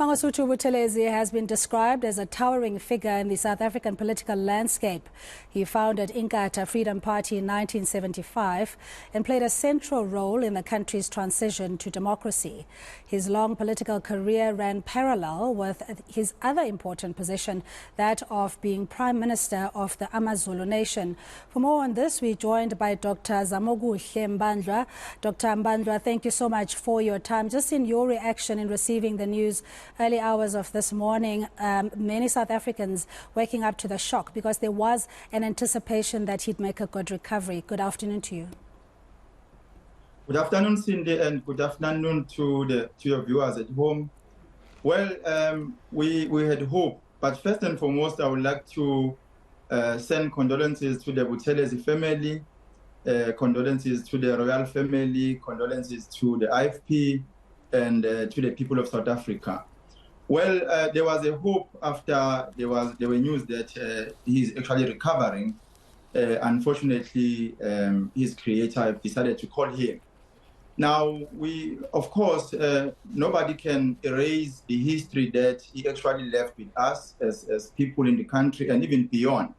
Mangosuthu Buthelezi has been described as a towering figure in the South African political landscape. He founded INCA Freedom Party in 1975 and played a central role in the country's transition to democracy. His long political career ran parallel with his other important position, that of being Prime Minister of the AmaZulu Nation. For more on this, we're joined by Dr. Zamokuhle Mbandlwa. Dr. Mbandlwa, thank you so much for your time. Just in your reaction in receiving the news early hours of this morning, many South Africans waking up to the shock because there was an anticipation that he'd make a good recovery. Good afternoon to you. Good afternoon, Cindy, and good afternoon to your viewers at home. Well, we had hope, but first and foremost, I would like to send condolences to the Buthelezi family, condolences to the royal family, condolences to the IFP, and to the people of South Africa. Well, there was a hope after there were news that he's actually recovering. Unfortunately, his creator decided to call him. Now, of course, nobody can erase the history that he actually left with us as people in the country and even beyond,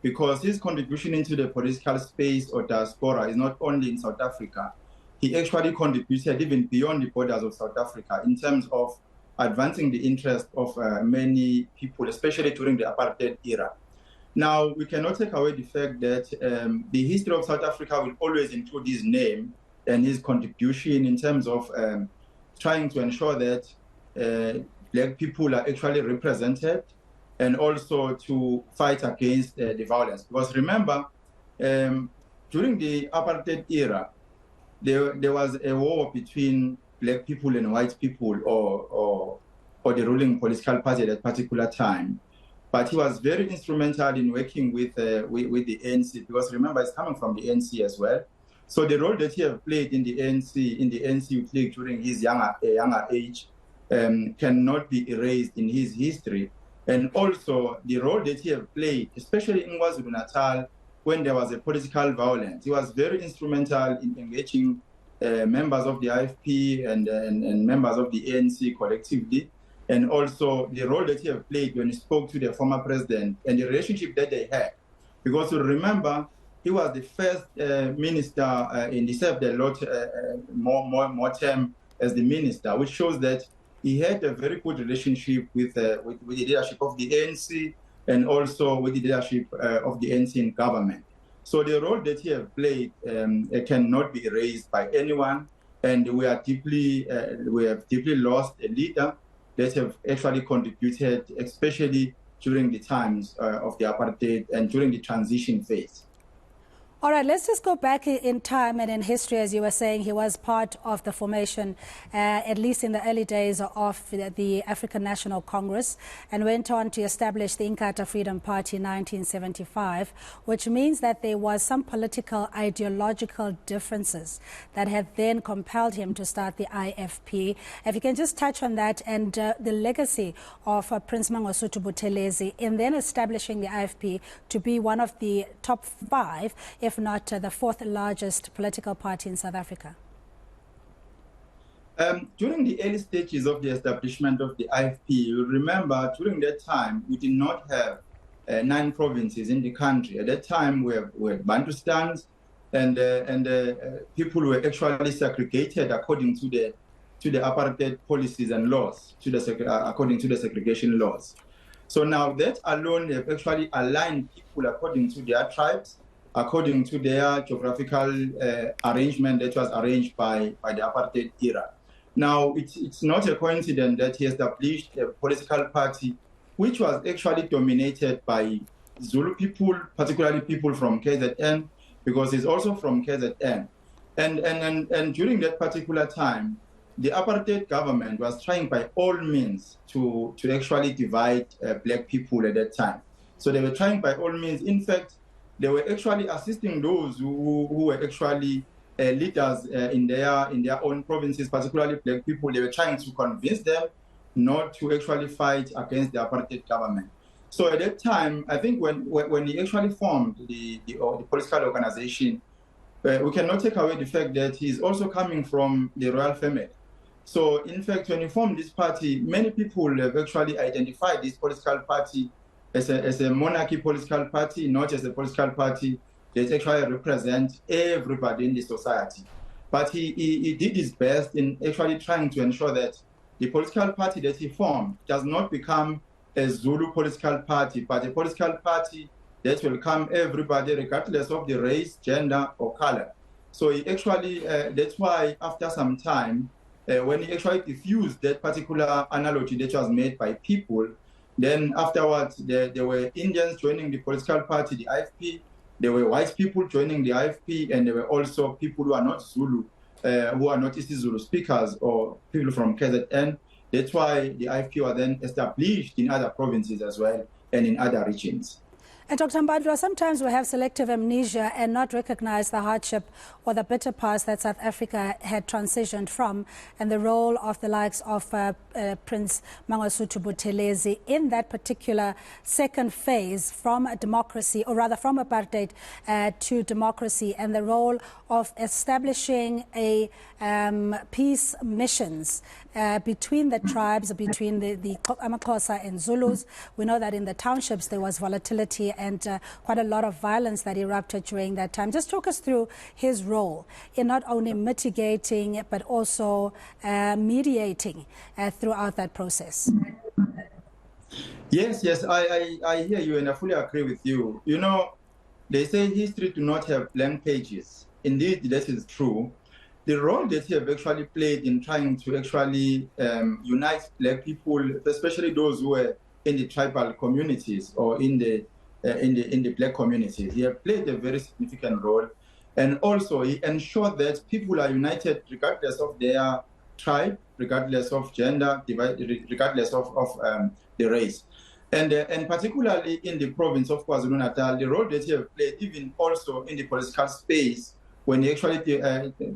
because his contribution into the political space or diaspora is not only in South Africa. He actually contributed even beyond the borders of South Africa in terms of advancing the interest of many people, especially during the apartheid era. Now, we cannot take away the fact that the history of South Africa will always include his name and his contribution in terms of trying to ensure that black people are actually represented and also to fight against the violence. Because remember, during the apartheid era, there was a war between black people and white people or the ruling political party at that particular time. But he was very instrumental in working with the ANC, because remember, it's coming from the ANC as well. So the role that he has played in the ANC clique during his younger age cannot be erased in his history. And also the role that he has played, especially in KwaZulu-Natal, when there was a political violence. He was very instrumental in engaging members of the IFP and members of the ANC collectively, and also the role that he has played when he spoke to the former president and the relationship that they had. Because you remember, he was the first minister and he served a lot more term as the minister, which shows that he had a very good relationship with the leadership of the ANC and also with the leadership of the ANC in government. So the role that he has played cannot be erased by anyone, and we have deeply lost a leader that have actually contributed, especially during the times of the apartheid and during the transition phase. All right, let's just go back in time and in history. As you were saying, he was part of the formation, at least in the early days of the African National Congress, and went on to establish the INCA Freedom Party in 1975, which means that there was some political ideological differences that had then compelled him to start the IFP. If you can just touch on that and the legacy of Prince Mangosuthu Buthelezi in then establishing the IFP to be one of the top 5, if not the 4th largest political party in South Africa? During the early stages of the establishment of the IFP, you remember during that time, we did not have 9 provinces in the country. At that time, we had Bantustans, and people were actually segregated according to the apartheid policies and laws, according to the segregation laws. So now that alone have actually aligned people according to their tribes, according to their geographical arrangement that was arranged by the apartheid era. Now, it's not a coincidence that he established a political party which was actually dominated by Zulu people, particularly people from KZN, because he's also from KZN. And during that particular time, the apartheid government was trying by all means to actually divide black people at that time. So they were trying by all means. In fact, they were actually assisting those who were actually leaders in their own provinces, particularly black people. They were trying to convince them not to actually fight against the apartheid government. So at that time, I think when he actually formed the political organization, we cannot take away the fact that he's also coming from the royal family. So, in fact, when you form this party, many people have actually identified this political party as a monarchy political party, not as a political party that actually represents everybody in the society. But he did his best in actually trying to ensure that the political party that he formed does not become a Zulu political party, but a political party that will come everybody regardless of the race, gender, or color. So he actually, that's why after some time, when he actually diffused that particular analogy that was made by people, then afterwards there were Indians joining the political party, the IFP, there were white people joining the IFP, and there were also people who are not Zulu, who are not East Zulu speakers or people from KZN. That's why the IFP was then established in other provinces as well and in other regions. And Dr. Mbandlwa, sometimes we have selective amnesia and not recognize the hardship or the bitter past that South Africa had transitioned from, and the role of the likes of Prince Mangosuthu Buthelezi in that particular second phase from a democracy, or rather from apartheid to democracy, and the role of establishing a peace missions between the tribes, between the Amaxhosa and Zulus. We know that in the townships there was volatility and quite a lot of violence that erupted during that time. Just talk us through his role in not only mitigating but also mediating throughout that process. Yes, I hear you and I fully agree with you. You know, they say history do not have blank pages. Indeed, that is true. The role that he have actually played in trying to actually unite black people, especially those who were in the tribal communities or in the black communities, he has played a very significant role. And also he ensured that people are united regardless of their tribe, regardless of gender, regardless of the race. And particularly in the province of KwaZulu-Natal, the role that he has played even also in the political space, when he actually,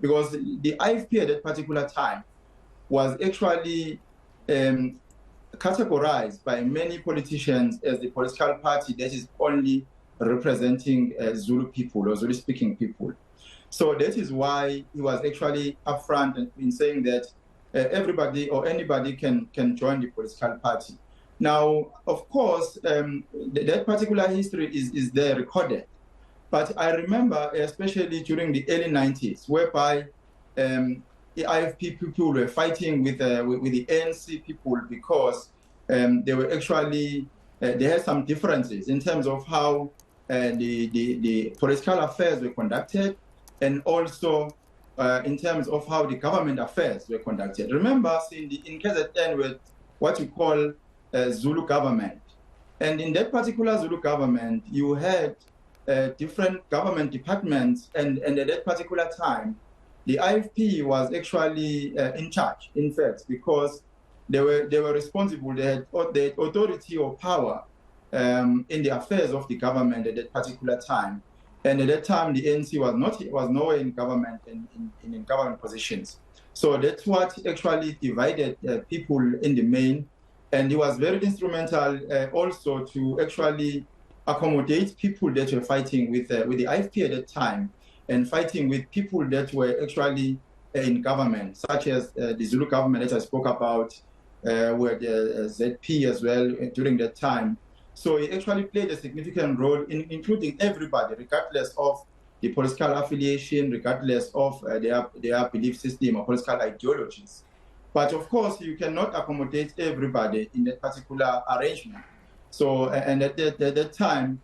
because the IFP at that particular time was actually categorized by many politicians as the political party that is only representing Zulu people or Zulu-speaking people. So that is why he was actually upfront in saying that everybody or anybody can join the political party. Now, of course, that particular history is there recorded. But I remember, especially during the early 90s, whereby the IFP people were fighting with the ANC people because they were actually, they had some differences in terms of how the political affairs were conducted, and also in terms of how the government affairs were conducted. Remember, in KZN with what you call Zulu government. And in that particular Zulu government, you had different government departments, and at that particular time, the IFP was actually in charge, in fact, because they were responsible, they had the authority or power in the affairs of the government at that particular time. And at that time, the ANC was nowhere in government and in government positions. So that's what actually divided people in the main. And he was very instrumental also to actually accommodate people that were fighting with the IFP at that time, and fighting with people that were actually in government, such as the Zulu government that I spoke about, were the ZP as well during that time. So he actually played a significant role in including everybody, regardless of the political affiliation, regardless of their belief system or political ideologies. But of course, you cannot accommodate everybody in that particular arrangement. So, and at that time,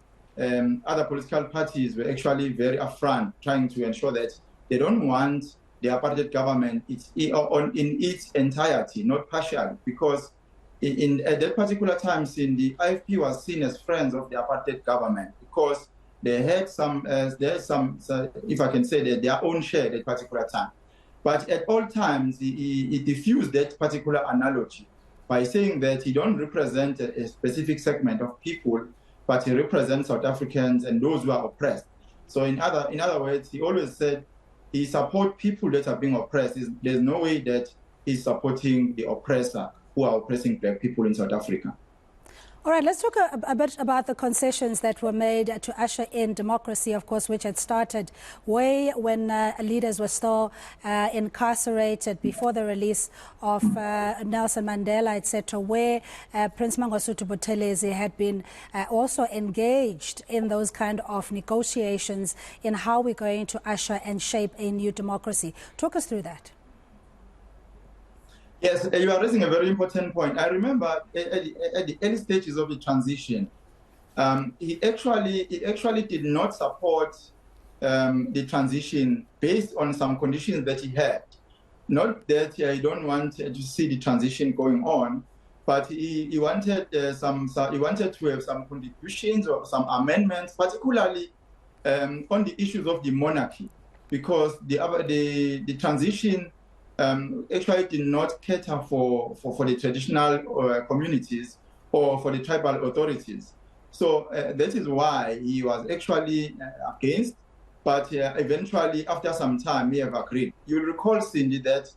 other political parties were actually very upfront, trying to ensure that they don't want the apartheid government in its entirety, not partially, because at that particular time, the IFP was seen as friends of the apartheid government because they had some, if I can say, their own share at that particular time. But at all times, he diffused that particular analogy by saying that he don't represent a specific segment of people, but he represents South Africans and those who are oppressed. So in other words, he always said he supports people that are being oppressed. There's no way that he's supporting the oppressor who are oppressing black people in South Africa. All right, let's talk a bit about the concessions that were made to usher in democracy, of course, which had started way when leaders were still incarcerated before the release of Nelson Mandela, etc., where Prince Mangosuthu Buthelezi had been also engaged in those kind of negotiations in how we're going to usher and shape a new democracy. Talk us through that. Yes, you are raising a very important point. I remember at the early stages of the transition, he actually did not support the transition based on some conditions that he had. Not that he don't want to see the transition going on, but he wanted to have some contributions or some amendments, particularly on the issues of the monarchy, because the transition actually did not cater for the traditional communities or for the tribal authorities. So that is why he was actually against, but eventually, after some time, he have agreed. You'll recall, Cindy, that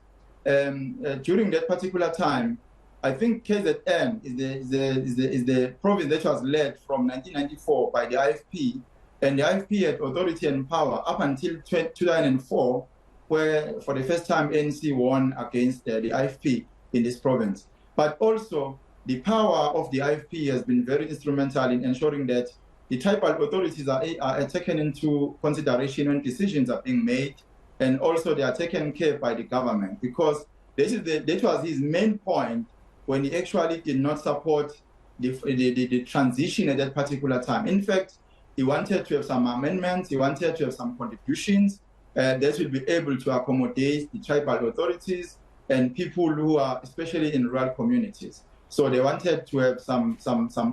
during that particular time, I think KZN is the province that was led from 1994 by the IFP, and the IFP had authority and power up until 2004, where for the first time ANC won against the IFP in this province. But also the power of the IFP has been very instrumental in ensuring that the tribal authorities are taken into consideration when decisions are being made, and also they are taken care by the government, because that was his main point when he actually did not support the transition at that particular time. In fact, he wanted to have some amendments, he wanted to have some contributions that will be able to accommodate the tribal authorities and people who are especially in rural communities. So they wanted to have some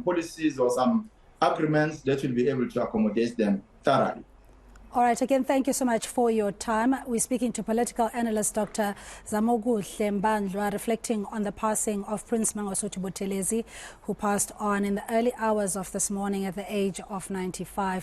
policies or some agreements that will be able to accommodate them thoroughly. All right, again, thank you so much for your time. We're speaking to political analyst Dr. Zamokuhle Mbandlwa, reflecting on the passing of Prince Mangosuthu Buthelezi, who passed on in the early hours of this morning at the age of 95.